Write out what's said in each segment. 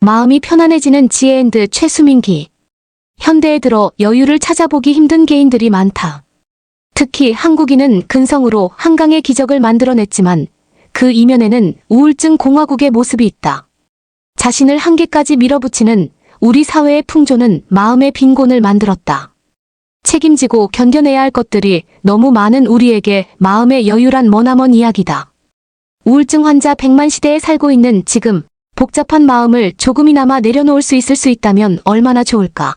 마음이 편안해지는 지혜앤드 최수민기. 현대에 들어 여유를 찾아보기 힘든 개인들이 많다. 특히 한국인은 근성으로 한강의 기적을 만들어냈지만 그 이면에는 우울증 공화국의 모습이 있다. 자신을 한계까지 밀어붙이는 우리 사회의 풍조는 마음의 빈곤을 만들었다. 책임지고 견뎌내야 할 것들이 너무 많은 우리에게 마음의 여유란 머나먼 이야기다. 우울증 환자 100만 시대에 살고 있는 지금 복잡한 마음을 조금이나마 내려놓을 수 있을 수 있다면 얼마나 좋을까.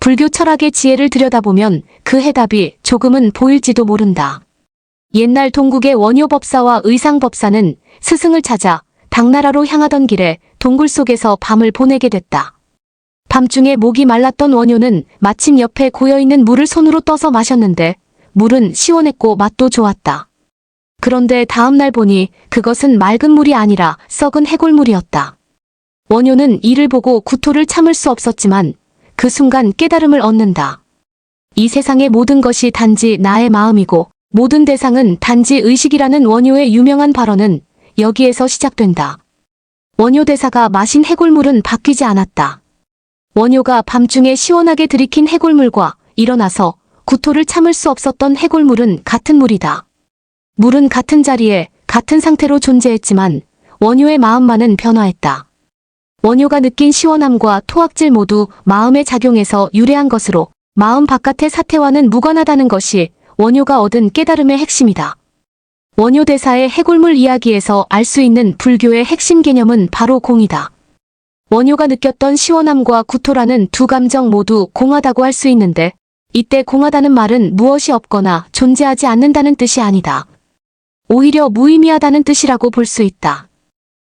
불교 철학의 지혜를 들여다보면 그 해답이 조금은 보일지도 모른다. 옛날 동국의 원효법사와 의상법사는 스승을 찾아 당나라로 향하던 길에 동굴 속에서 밤을 보내게 됐다. 밤중에 목이 말랐던 원효는 마침 옆에 고여있는 물을 손으로 떠서 마셨는데 물은 시원했고 맛도 좋았다. 그런데 다음날 보니 그것은 맑은 물이 아니라 썩은 해골물이었다. 원효는 이를 보고 구토를 참을 수 없었지만 그 순간 깨달음을 얻는다. 이 세상의 모든 것이 단지 나의 마음이고 모든 대상은 단지 의식이라는 원효의 유명한 발언은 여기에서 시작된다. 원효 대사가 마신 해골물은 바뀌지 않았다. 원효가 밤중에 시원하게 들이킨 해골물과 일어나서 구토를 참을 수 없었던 해골물은 같은 물이다. 물은 같은 자리에 같은 상태로 존재했지만 원효의 마음만은 변화했다. 원효가 느낀 시원함과 토악질 모두 마음의 작용에서 유래한 것으로 마음 바깥의 사태와는 무관하다는 것이 원효가 얻은 깨달음의 핵심이다. 원효 대사의 해골물 이야기에서 알 수 있는 불교의 핵심 개념은 바로 공이다. 원효가 느꼈던 시원함과 구토라는 두 감정 모두 공하다고 할 수 있는데 이때 공하다는 말은 무엇이 없거나 존재하지 않는다는 뜻이 아니다. 오히려 무의미하다는 뜻이라고 볼 수 있다.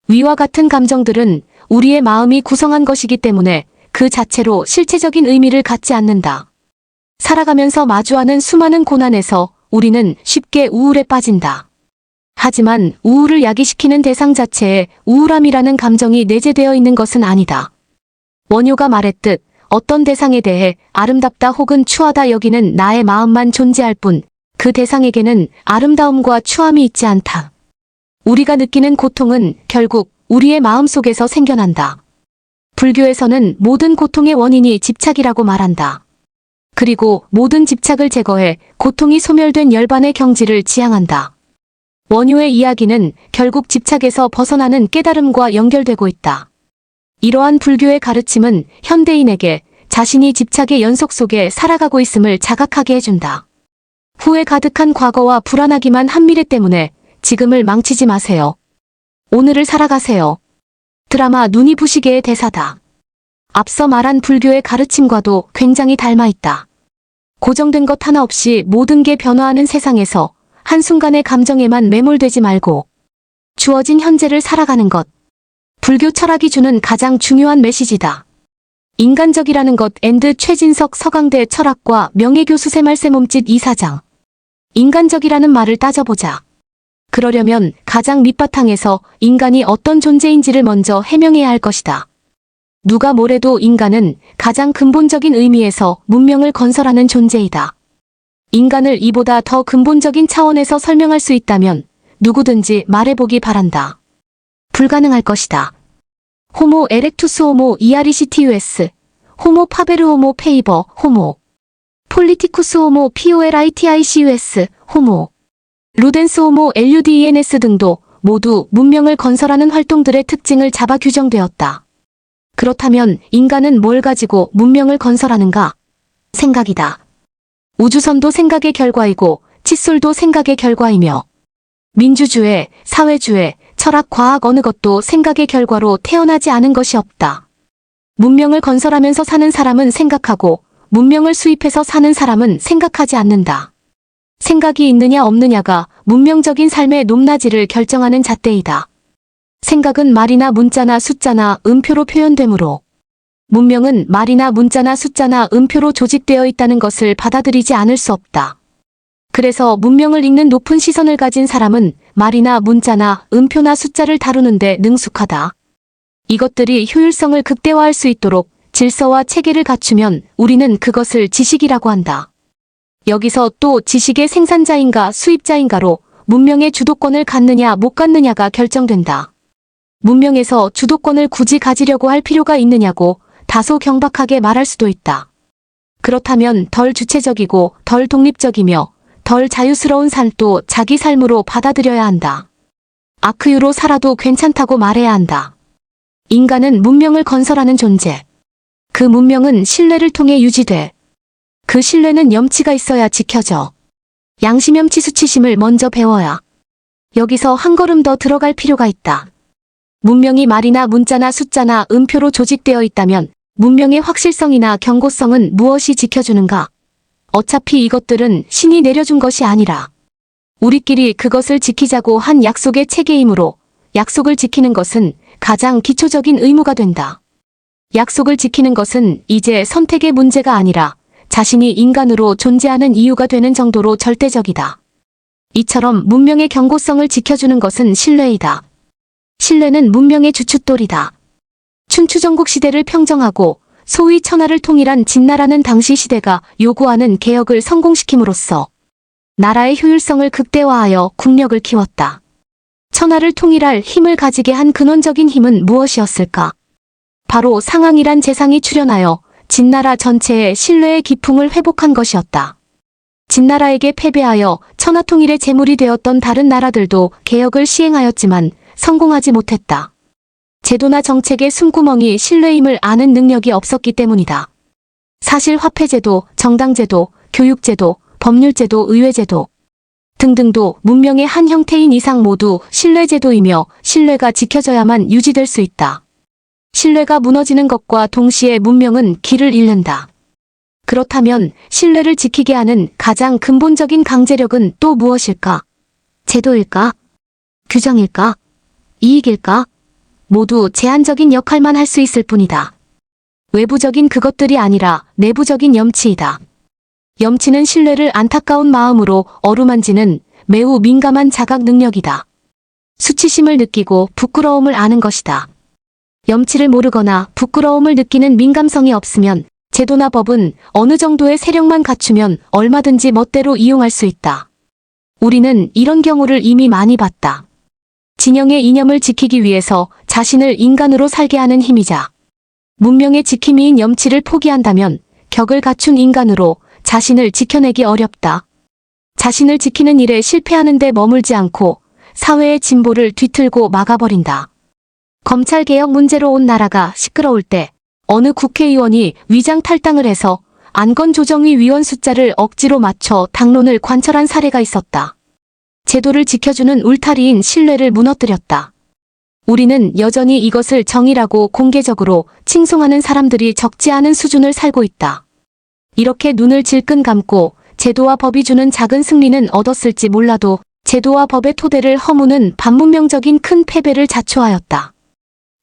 위와 같은 감정들은 우리의 마음이 구성한 것이기 때문에 그 자체로 실체적인 의미를 갖지 않는다. 살아가면서 마주하는 수많은 고난에서 우리는 쉽게 우울에 빠진다. 하지만 우울을 야기시키는 대상 자체에 우울함이라는 감정이 내재되어 있는 것은 아니다. 원효가 말했듯 어떤 대상에 대해 아름답다 혹은 추하다 여기는 나의 마음만 존재할 뿐 그 대상에게는 아름다움과 추함이 있지 않다. 우리가 느끼는 고통은 결국 우리의 마음속에서 생겨난다. 불교에서는 모든 고통의 원인이 집착이라고 말한다. 그리고 모든 집착을 제거해 고통이 소멸된 열반의 경지를 지향한다. 원효의 이야기는 결국 집착에서 벗어나는 깨달음과 연결되고 있다. 이러한 불교의 가르침은 현대인에게 자신이 집착의 연속 속에 살아가고 있음을 자각하게 해준다. 후회 가득한 과거와 불안하기만 한 미래 때문에 지금을 망치지 마세요. 오늘을 살아가세요. 드라마 눈이 부시게의 대사다. 앞서 말한 불교의 가르침과도 굉장히 닮아 있다. 고정된 것 하나 없이 모든 게 변화하는 세상에서 한순간의 감정에만 매몰되지 말고 주어진 현재를 살아가는 것. 불교 철학이 주는 가장 중요한 메시지다. 인간적이라는 것 앤드 최진석 서강대 철학과 명예교수 새말새 몸짓 이사장. 인간적이라는 말을 따져보자. 그러려면 가장 밑바탕에서 인간이 어떤 존재인지를 먼저 해명해야 할 것이다. 누가 뭐래도 인간은 가장 근본적인 의미에서 문명을 건설하는 존재이다. 인간을 이보다 더 근본적인 차원에서 설명할 수 있다면 누구든지 말해보기 바란다. 불가능할 것이다. 호모 에렉투스 호모 이아리시티우스, 호모 파베르 호모 페이버, 호모 폴리티쿠스 호모 POLITICUS, 호모 루덴스 호모 LUDENS 등도 모두 문명을 건설하는 활동들의 특징을 잡아 규정되었다. 그렇다면 인간은 뭘 가지고 문명을 건설하는가? 생각이다. 우주선도 생각의 결과이고 칫솔도 생각의 결과이며 민주주의, 사회주의, 철학, 과학 어느 것도 생각의 결과로 태어나지 않은 것이 없다. 문명을 건설하면서 사는 사람은 생각하고 문명을 수입해서 사는 사람은 생각하지 않는다. 생각이 있느냐 없느냐가 문명적인 삶의 높낮이를 결정하는 잣대이다. 생각은 말이나 문자나 숫자나 음표로 표현되므로 문명은 말이나 문자나 숫자나 음표로 조직되어 있다는 것을 받아들이지 않을 수 없다. 그래서 문명을 읽는 높은 시선을 가진 사람은 말이나 문자나 음표나 숫자를 다루는데 능숙하다. 이것들이 효율성을 극대화할 수 있도록 질서와 체계를 갖추면 우리는 그것을 지식이라고 한다. 여기서 또 지식의 생산자인가 수입자인가로 문명의 주도권을 갖느냐 못 갖느냐가 결정된다. 문명에서 주도권을 굳이 가지려고 할 필요가 있느냐고 다소 경박하게 말할 수도 있다. 그렇다면 덜 주체적이고 덜 독립적이며 덜 자유스러운 삶도 자기 삶으로 받아들여야 한다. 아크유로 살아도 괜찮다고 말해야 한다. 인간은 문명을 건설하는 존재. 그 문명은 신뢰를 통해 유지돼. 그 신뢰는 염치가 있어야 지켜져. 양심, 염치, 수치심을 먼저 배워야. 여기서 한 걸음 더 들어갈 필요가 있다. 문명이 말이나 문자나 숫자나 음표로 조직되어 있다면 문명의 확실성이나 경고성은 무엇이 지켜주는가? 어차피 이것들은 신이 내려준 것이 아니라 우리끼리 그것을 지키자고 한 약속의 체계이므로 약속을 지키는 것은 가장 기초적인 의무가 된다. 약속을 지키는 것은 이제 선택의 문제가 아니라 자신이 인간으로 존재하는 이유가 되는 정도로 절대적이다. 이처럼 문명의 경고성을 지켜주는 것은 신뢰이다. 신뢰는 문명의 주춧돌이다. 춘추전국 시대를 평정하고 소위 천하를 통일한 진나라는 당시 시대가 요구하는 개혁을 성공시킴으로써 나라의 효율성을 극대화하여 국력을 키웠다. 천하를 통일할 힘을 가지게 한 근원적인 힘은 무엇이었을까? 바로 상황이란 재상이 출현하여 진나라 전체의 신뢰의 기풍을 회복한 것이었다. 진나라에게 패배하여 천하통일의 제물이 되었던 다른 나라들도 개혁을 시행하였지만 성공하지 못했다. 제도나 정책의 숨구멍이 신뢰임을 아는 능력이 없었기 때문이다. 사실 화폐제도, 정당제도, 교육제도, 법률제도, 의회제도 등등도 문명의 한 형태인 이상 모두 신뢰제도이며 신뢰가 지켜져야만 유지될 수 있다. 신뢰가 무너지는 것과 동시에 문명은 길을 잃는다. 그렇다면 신뢰를 지키게 하는 가장 근본적인 강제력은 또 무엇일까? 제도일까? 규정일까? 이익일까? 모두 제한적인 역할만 할 수 있을 뿐이다. 외부적인 그것들이 아니라 내부적인 염치이다. 염치는 신뢰를 안타까운 마음으로 어루만지는 매우 민감한 자각 능력이다. 수치심을 느끼고 부끄러움을 아는 것이다. 염치를 모르거나 부끄러움을 느끼는 민감성이 없으면 제도나 법은 어느 정도의 세력만 갖추면 얼마든지 멋대로 이용할 수 있다. 우리는 이런 경우를 이미 많이 봤다. 진영의 이념을 지키기 위해서 자신을 인간으로 살게 하는 힘이자 문명의 지킴이인 염치를 포기한다면 격을 갖춘 인간으로 자신을 지켜내기 어렵다. 자신을 지키는 일에 실패하는 데 머물지 않고 사회의 진보를 뒤틀고 막아버린다. 검찰개혁 문제로 온 나라가 시끄러울 때 어느 국회의원이 위장 탈당을 해서 안건조정위 위원 숫자를 억지로 맞춰 당론을 관철한 사례가 있었다. 제도를 지켜주는 울타리인 신뢰를 무너뜨렸다. 우리는 여전히 이것을 정의라고 공개적으로 칭송하는 사람들이 적지 않은 수준을 살고 있다. 이렇게 눈을 질끈 감고 제도와 법이 주는 작은 승리는 얻었을지 몰라도 제도와 법의 토대를 허무는 반문명적인 큰 패배를 자초하였다.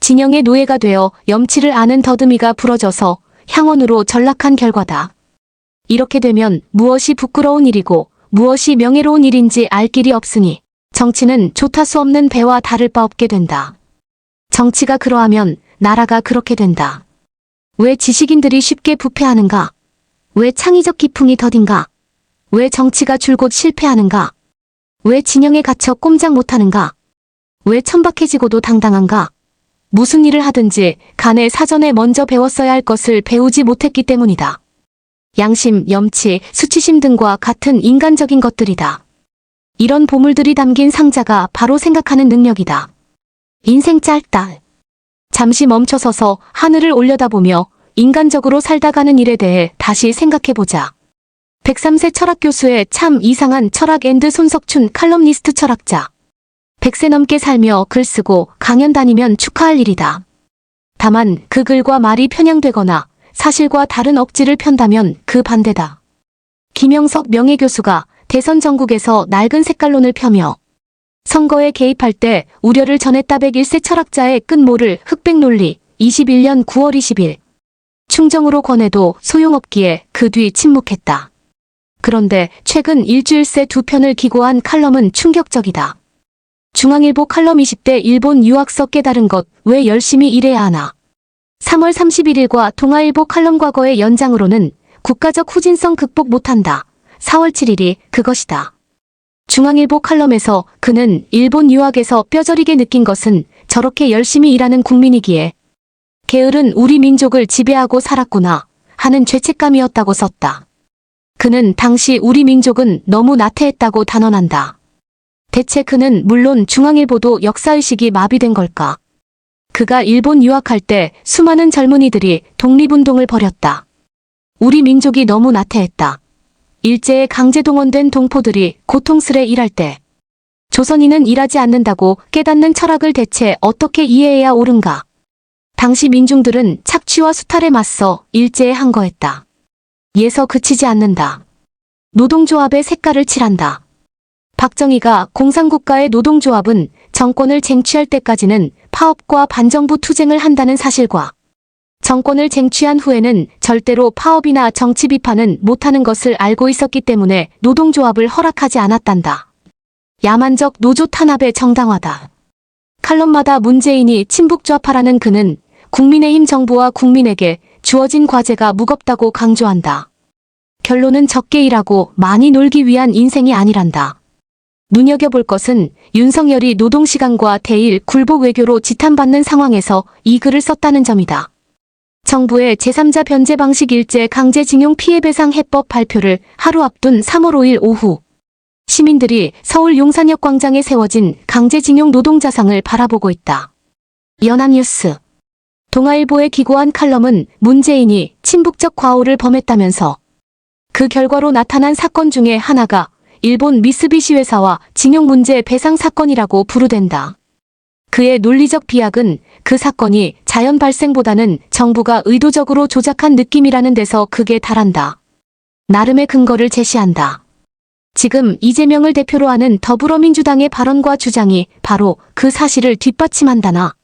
진영의 노예가 되어 염치를 아는 더듬이가 부러져서 향원으로 전락한 결과다. 이렇게 되면 무엇이 부끄러운 일이고 무엇이 명예로운 일인지 알 길이 없으니 정치는 조타수 없는 배와 다를 바 없게 된다. 정치가 그러하면 나라가 그렇게 된다. 왜 지식인들이 쉽게 부패하는가? 왜 창의적 기풍이 더딘가? 왜 정치가 줄곧 실패하는가? 왜 진영에 갇혀 꼼짝 못하는가? 왜 천박해지고도 당당한가? 무슨 일을 하든지 간에 사전에 먼저 배웠어야 할 것을 배우지 못했기 때문이다. 양심, 염치, 수치심 등과 같은 인간적인 것들이다. 이런 보물들이 담긴 상자가 바로 생각하는 능력이다. 인생 짧다. 잠시 멈춰서서 하늘을 올려다보며 인간적으로 살다가는 일에 대해 다시 생각해보자. 103세 철학교수의 참 이상한 철학 앤드 손석춘 칼럼니스트 철학자. 100세 넘게 살며 글 쓰고 강연 다니면 축하할 일이다. 다만 그 글과 말이 편향되거나 사실과 다른 억지를 편다면 그 반대다. 김영석 명예교수가 대선 전국에서 낡은 색깔론을 펴며 선거에 개입할 때 우려를 전했다. 101세 철학자의 끝모를 흑백 논리 21년 9월 20일 충정으로 권해도 소용없기에 그 뒤 침묵했다. 그런데 최근 일주일새 두 편을 기고한 칼럼은 충격적이다. 중앙일보 칼럼 20대 일본 유학서 깨달은 것 왜 열심히 일해야 하나. 3월 31일과 동아일보 칼럼 과거의 연장으로는 국가적 후진성 극복 못한다. 4월 7일이 그것이다. 중앙일보 칼럼에서 그는 일본 유학에서 뼈저리게 느낀 것은 저렇게 열심히 일하는 국민이기에 게으른 우리 민족을 지배하고 살았구나 하는 죄책감이었다고 썼다. 그는 당시 우리 민족은 너무 나태했다고 단언한다. 대체 그는 물론 중앙일보도 역사의식이 마비된 걸까? 그가 일본 유학할 때 수많은 젊은이들이 독립운동을 벌였다. 우리 민족이 너무 나태했다. 일제에 강제동원된 동포들이 고통스레 일할 때 조선인은 일하지 않는다고 깨닫는 철학을 대체 어떻게 이해해야 옳은가? 당시 민중들은 착취와 수탈에 맞서 일제에 항거했다. 예서 그치지 않는다. 노동조합의 색깔을 칠한다. 박정희가 공산국가의 노동조합은 정권을 쟁취할 때까지는 파업과 반정부 투쟁을 한다는 사실과 정권을 쟁취한 후에는 절대로 파업이나 정치 비판은 못하는 것을 알고 있었기 때문에 노동조합을 허락하지 않았단다. 야만적 노조 탄압의 정당화다. 칼럼마다 문재인이 친북좌파라는 그는 국민의힘 정부와 국민에게 주어진 과제가 무겁다고 강조한다. 결론은 적게 일하고 많이 놀기 위한 인생이 아니란다. 눈여겨볼 것은 윤석열이 노동시간과 대일 굴복 외교로 지탄받는 상황에서 이 글을 썼다는 점이다. 정부의 제3자 변제 방식 일제 강제징용 피해배상 해법 발표를 하루 앞둔 3월 5일 오후 시민들이 서울 용산역 광장에 세워진 강제징용 노동자상을 바라보고 있다. 연합뉴스 동아일보에 기고한 칼럼은 문재인이 친북적 과오를 범했다면서 그 결과로 나타난 사건 중에 하나가 일본 미쓰비시 회사와 징용 문제 배상 사건이라고 부르댄다. 그의 논리적 비약은 그 사건이 자연 발생보다는 정부가 의도적으로 조작한 느낌이라는 데서 극에 달한다. 나름의 근거를 제시한다. 지금 이재명을 대표로 하는 더불어민주당의 발언과 주장이 바로 그 사실을 뒷받침한다나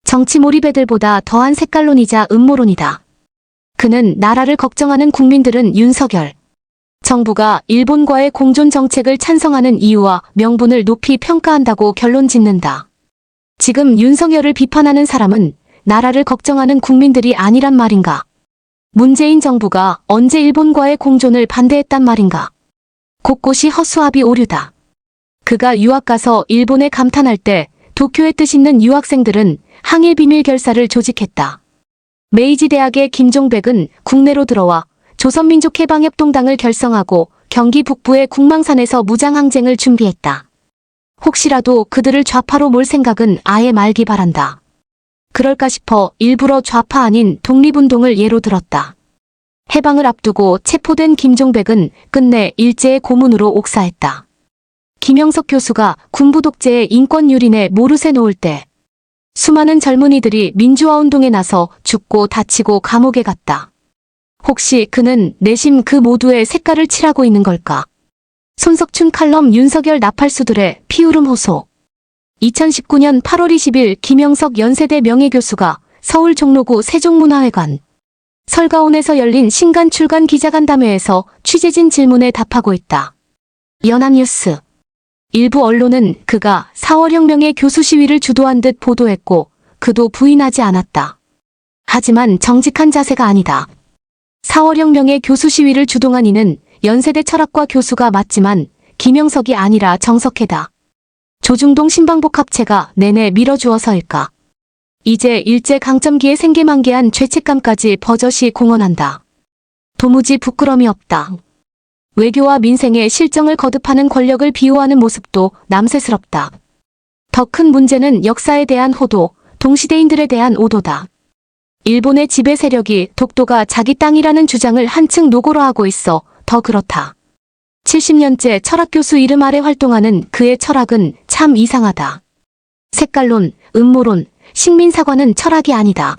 정치 몰입애들보다 더한 색깔론이자 음모론이다. 그는 나라를 걱정하는 국민들은 윤석열 정부가 일본과의 공존 정책을 찬성하는 이유와 명분을 높이 평가한다고 결론 짓는다. 지금 윤석열을 비판하는 사람은 나라를 걱정하는 국민들이 아니란 말인가? 문재인 정부가 언제 일본과의 공존을 반대했단 말인가? 곳곳이 허수아비 오류다. 그가 유학 가서 일본에 감탄할 때 도쿄의 뜻있는 유학생들은 항일 비밀 결사를 조직했다. 메이지 대학의 김종백은 국내로 들어와 조선민족해방협동당을 결성하고 경기 북부의 국망산에서 무장항쟁을 준비했다. 혹시라도 그들을 좌파로 몰 생각은 아예 말기 바란다. 그럴까 싶어 일부러 좌파 아닌 독립운동을 예로 들었다. 해방을 앞두고 체포된 김종백은 끝내 일제의 고문으로 옥사했다. 김영석 교수가 군부 독재의 인권 유린에 모르쇠 놓을 때 수많은 젊은이들이 민주화운동에 나서 죽고 다치고 감옥에 갔다. 혹시 그는 내심 그 모두의 색깔을 칠하고 있는 걸까? 손석춘 칼럼 윤석열 나팔수들의 피울음 호소 2019년 8월 20일 김영석 연세대 명예교수가 서울 종로구 세종문화회관 설가온에서 열린 신간 출간 기자간담회에서 취재진 질문에 답하고 있다. 연합뉴스 일부 언론은 그가 4월혁명의 교수 시위를 주도한 듯 보도했고 그도 부인하지 않았다. 하지만 정직한 자세가 아니다. 4월혁명의 교수 시위를 주동한 이는 연세대 철학과 교수가 맞지만 김영석이 아니라 정석해다. 조중동 신방복합체가 내내 밀어주어서일까. 이제 일제강점기에 생계만개한 죄책감까지 버젓이 공언한다. 도무지 부끄럼이 없다. 외교와 민생의 실정을 거듭하는 권력을 비호하는 모습도 남새스럽다. 더 큰 문제는 역사에 대한 호도, 동시대인들에 대한 오도다. 일본의 지배 세력이 독도가 자기 땅이라는 주장을 한층 노골화하고 있어 더 그렇다. 70년째 철학교수 이름 아래 활동하는 그의 철학은 참 이상하다. 색깔론, 음모론, 식민사관은 철학이 아니다.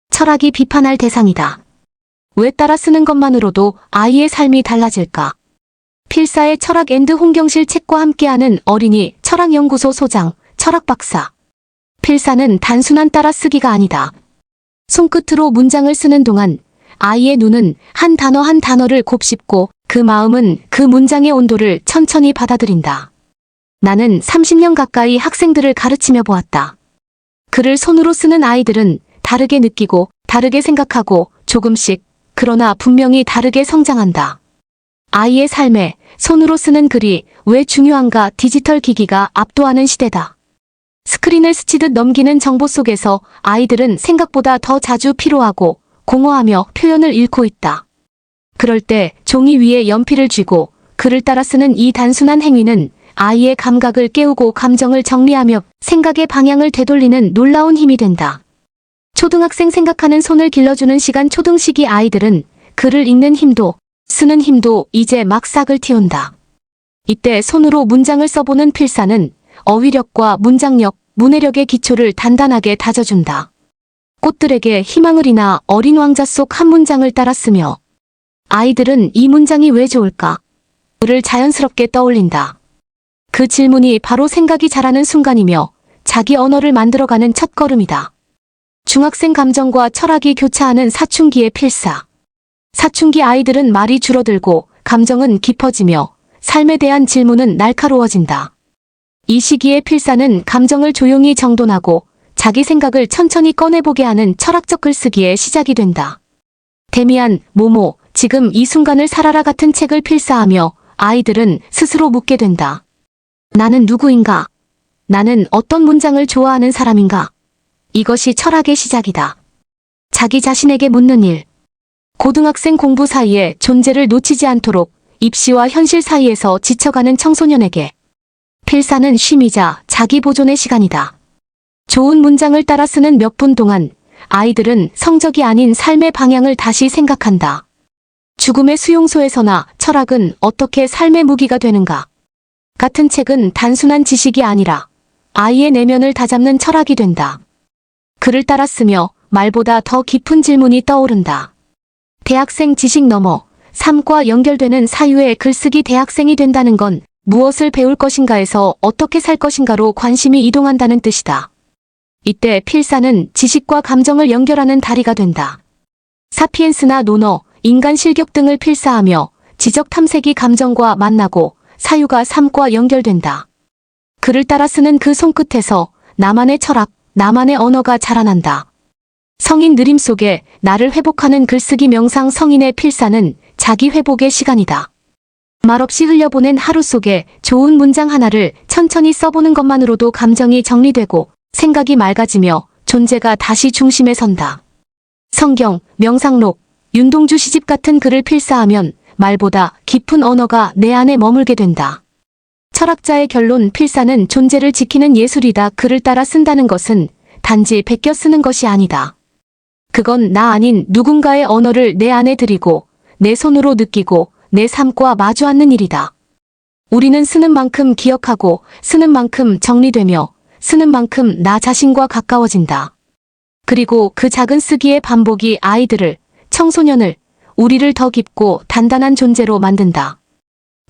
철학이 비판할 대상이다. 왜 따라 쓰는 것만으로도 아이의 삶이 달라질까? 필사의 철학 앤드 홍경실 책과 함께하는 어린이 철학연구소 소장, 철학박사. 필사는 단순한 따라쓰기가 아니다. 손끝으로 문장을 쓰는 동안 아이의 눈은 한 단어 한 단어를 곱씹고 그 마음은 그 문장의 온도를 천천히 받아들인다. 나는 30년 가까이 학생들을 가르치며 보았다. 글을 손으로 쓰는 아이들은 다르게 느끼고 다르게 생각하고 조금씩 그러나 분명히 다르게 성장한다. 아이의 삶에 손으로 쓰는 글이 왜 중요한가? 디지털 기기가 압도하는 시대다. 스크린을 스치듯 넘기는 정보 속에서 아이들은 생각보다 더 자주 피로하고 공허하며 표현을 잃고 있다. 그럴 때 종이 위에 연필을 쥐고 글을 따라 쓰는 이 단순한 행위는 아이의 감각을 깨우고 감정을 정리하며 생각의 방향을 되돌리는 놀라운 힘이 된다. 초등학생 생각하는 손을 길러주는 시간. 초등시기 아이들은 글을 읽는 힘도 쓰는 힘도 이제 막 싹을 틔운다. 이때 손으로 문장을 써보는 필사는 어휘력과 문장력, 문해력의 기초를 단단하게 다져준다. 꽃들에게 희망을 이나 어린 왕자 속 한 문장을 따라 쓰며 아이들은 이 문장이 왜 좋을까? 를 자연스럽게 떠올린다. 그 질문이 바로 생각이 자라는 순간이며 자기 언어를 만들어가는 첫걸음이다. 중학생 감정과 철학이 교차하는 사춘기의 필사. 사춘기 아이들은 말이 줄어들고 감정은 깊어지며 삶에 대한 질문은 날카로워진다. 이 시기의 필사는 감정을 조용히 정돈하고 자기 생각을 천천히 꺼내보게 하는 철학적 글쓰기의 시작이 된다. 데미안, 모모, 지금 이 순간을 살아라 같은 책을 필사하며 아이들은 스스로 묻게 된다. 나는 누구인가? 나는 어떤 문장을 좋아하는 사람인가? 이것이 철학의 시작이다. 자기 자신에게 묻는 일. 고등학생 공부 사이에 존재를 놓치지 않도록 입시와 현실 사이에서 지쳐가는 청소년에게 필사는 쉼이자 자기 보존의 시간이다. 좋은 문장을 따라 쓰는 몇 분 동안 아이들은 성적이 아닌 삶의 방향을 다시 생각한다. 죽음의 수용소에서나 철학은 어떻게 삶의 무기가 되는가? 같은 책은 단순한 지식이 아니라 아이의 내면을 다잡는 철학이 된다. 글을 따라 쓰며 말보다 더 깊은 질문이 떠오른다. 대학생 지식 넘어 삶과 연결되는 사유의 글쓰기. 대학생이 된다는 건 무엇을 배울 것인가에서 어떻게 살 것인가로 관심이 이동한다는 뜻이다. 이때 필사는 지식과 감정을 연결하는 다리가 된다. 사피엔스나 논어, 인간 실격 등을 필사하며 지적 탐색이 감정과 만나고 사유가 삶과 연결된다. 글을 따라 쓰는 그 손끝에서 나만의 철학, 나만의 언어가 자라난다. 성인 느림 속에 나를 회복하는 글쓰기. 명상. 성인의 필사는 자기 회복의 시간이다. 말없이 흘려보낸 하루 속에 좋은 문장 하나를 천천히 써보는 것만으로도 감정이 정리되고 생각이 맑아지며 존재가 다시 중심에 선다. 성경, 명상록, 윤동주 시집 같은 글을 필사하면 말보다 깊은 언어가 내 안에 머물게 된다. 철학자의 결론. 필사는 존재를 지키는 예술이다. 글을 따라 쓴다는 것은 단지 베껴 쓰는 것이 아니다. 그건 나 아닌 누군가의 언어를 내 안에 들이고 내 손으로 느끼고 내 삶과 마주 앉는 일이다. 우리는 쓰는 만큼 기억하고 쓰는 만큼 정리되며 쓰는 만큼 나 자신과 가까워진다. 그리고 그 작은 쓰기의 반복이 아이들을, 청소년을, 우리를 더 깊고 단단한 존재로 만든다.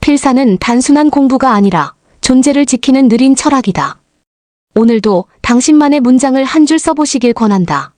필사는 단순한 공부가 아니라 존재를 지키는 느린 철학이다. 오늘도 당신만의 문장을 한 줄 써보시길 권한다.